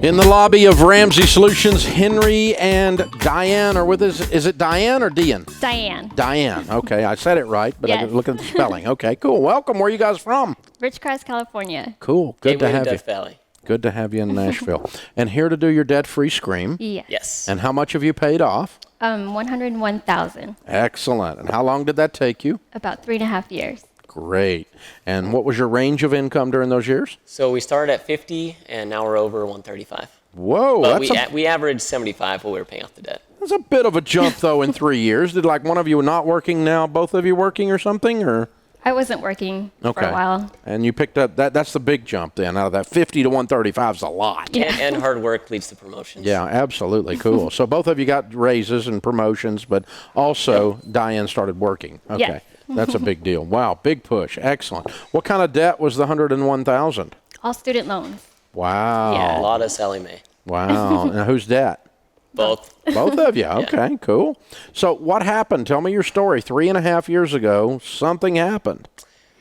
In the lobby of Ramsey Solutions, Henry and Dyan are with us. Is it Dyan or Dyan? Dyan. Dyan. Okay, I said it right, but I Yes. was looking at the spelling. Okay, cool. Welcome. Where are you guys from? Ridgecrest, California. Cool. Good to have you. Death Valley. Good to have you in Nashville. And here to do your debt-free scream. Yes. And how much have you paid off? 101,000. Excellent. And how long did that take you? About 3.5 years. Great. And what was your range of income during those years? So we started at 50, and now we're over 135. Whoa. But That's we averaged 75 while we were paying off the debt. that's a bit of a jump, though, in 3 years. Did, like, one of you not working now, both of you working or something? Or I wasn't working for a while. And you picked up, that's the big jump then. Out of that 50 to 135 is a lot. Yeah. And hard work leads to promotions. Yeah, absolutely. Cool. So both of you got raises and promotions, but also Dyan started working. Okay. Yes. That's a big deal. Wow, big push. Excellent. What kind of debt was the 101,000? All student loans. Wow. Yeah. A lot of Sally Mae. Wow. Now whose debt? Both. Both of you. Okay, cool. So what happened? Tell me your story. 3.5 years ago, something happened.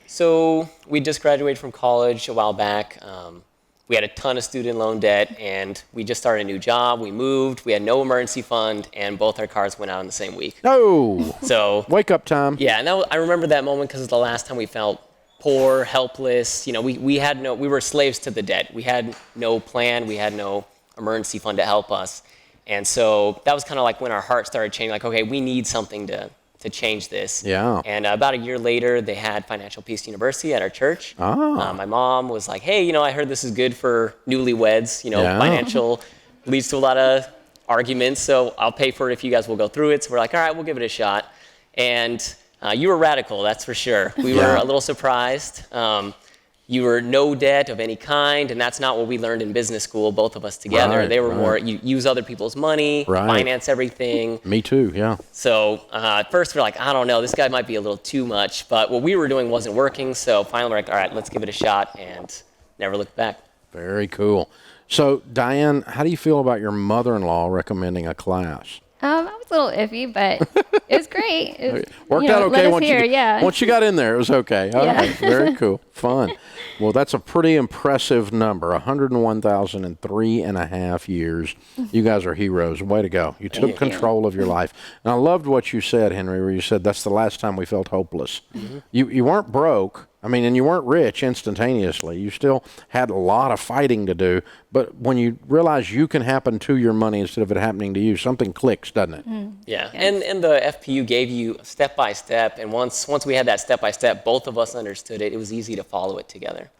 So we just graduated from college a while back. We had a ton of student loan debt, and we just started a new job. We moved. We had no emergency fund, and both our cars went out in the same week. No. So Wake up time. yeah, and I remember that moment because it's the last time we felt poor, helpless. You know, we were slaves to the debt. We had no plan. We had no emergency fund to help us. And so that was kind of like when our heart started changing, like, okay, we need something to change this. Yeah. And about a year later, they had Financial Peace University at our church. Ah. My mom was like, hey, I heard this is good for newlyweds. Yeah. Financial leads to a lot of arguments, so I'll pay for it if you guys will go through it. So we're like, all right, we'll give it a shot. And you were radical, that's for sure. We were a little surprised. You were no debt of any kind, and that's not what we learned in business school, both of us together. Right, they were right. more, you use other people's money, Right. finance everything. Me too, yeah. So at first we're like, I don't know, this guy might be a little too much, but what we were doing wasn't working, so finally we're like, all right, let's give it a shot, and never looked back. Very cool. So, Dyan, how do you feel about your mother-in-law recommending a class? I was a little iffy, but it was great. It was, Worked out okay yeah. once you got in there. It was okay. All Yeah. right. Very cool. Fun. Well, that's a pretty impressive number. 101,000 in 3.5 years. You guys are heroes. Way to go. You took control of your life. And I loved what you said, Henry, where you said that's the last time we felt hopeless. Mm-hmm. You weren't broke. And you weren't rich instantaneously. You still had a lot of fighting to do. But when you realize you can happen to your money instead of it happening to you, something clicks, doesn't it? Yeah, Yes. and the FPU gave you step by step, and once we had that step by step, both of us understood it. It was easy to follow it together.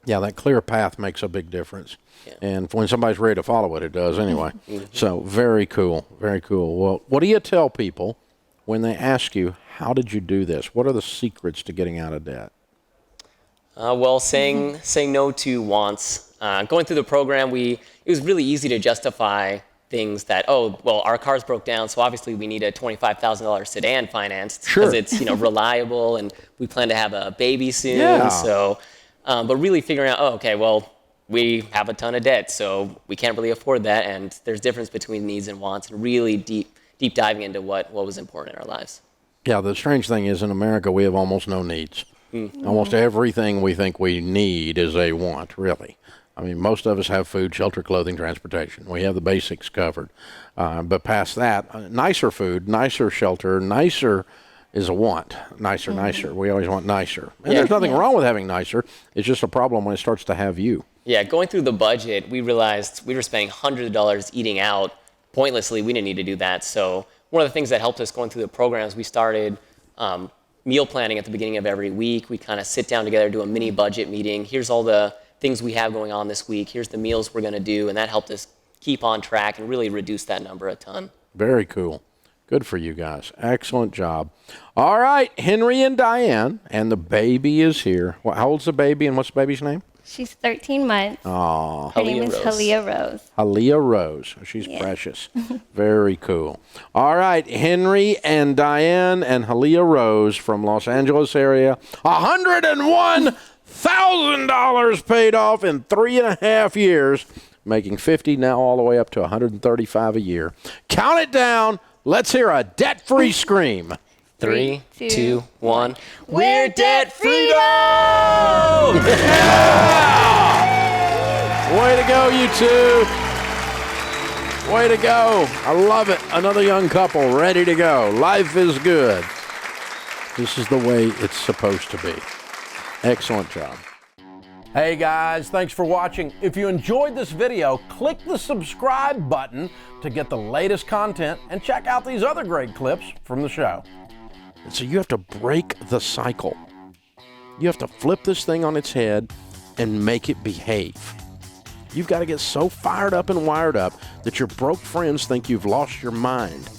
Yeah, that clear path makes a big difference. Yeah. And when somebody's ready to follow it, it does anyway. So very cool, very cool. Well, what do you tell people when they ask you, how did you do this? What are the secrets to getting out of debt? Saying no to wants. Going through the program, it was really easy to justify things that, our cars broke down, so obviously we need a $25,000 sedan financed because it's reliable, and we plan to have a baby soon. Yeah. So, but really figuring out, we have a ton of debt, so we can't really afford that, and there's difference between needs and wants, and really deep diving into what was important in our lives. Yeah, the strange thing is in America, we have almost no needs. Almost everything we think we need is a want, really. Most of us have food, shelter, clothing, transportation. We have the basics covered. But past that, nicer food, nicer shelter, nicer is a want. Nicer. We always want nicer. And there's nothing wrong with having nicer. It's just a problem when it starts to have you. Yeah, going through the budget, we realized we were spending hundreds of dollars eating out pointlessly. We didn't need to do that. So one of the things that helped us going through the programs, we started meal planning at the beginning of every week. We kind of sit down together, do a mini budget meeting. Here's all the things we have going on this week. Here's the meals we're going to do. And that helped us keep on track and really reduce that number a ton. Very cool. Good for you guys. Excellent job. All right, Henry and Dyan, and the baby is here. How old's the baby, and what's the baby's name? She's 13 months. Aw. Her name is Rose. Halia Rose. Halia Rose. She's precious. Very cool. All right, Henry and Dyan and Halia Rose from Los Angeles area. $101,000 paid off in 3.5 years, making 50 now all the way up to 135 a year. Count it down. Let's hear a debt-free scream. 3, 2, 1. We're debt freedom! Way to go. go, you two. Way to go. I love it. Another young couple ready to go. Life is good. This is the way it's supposed to be. Excellent job. Hey guys, thanks for watching. If you enjoyed this video, click the subscribe button to get the latest content and check out these other great clips from the show. So you have to break the cycle. You have to flip this thing on its head and make it behave. You've got to get so fired up and wired up that your broke friends think you've lost your mind.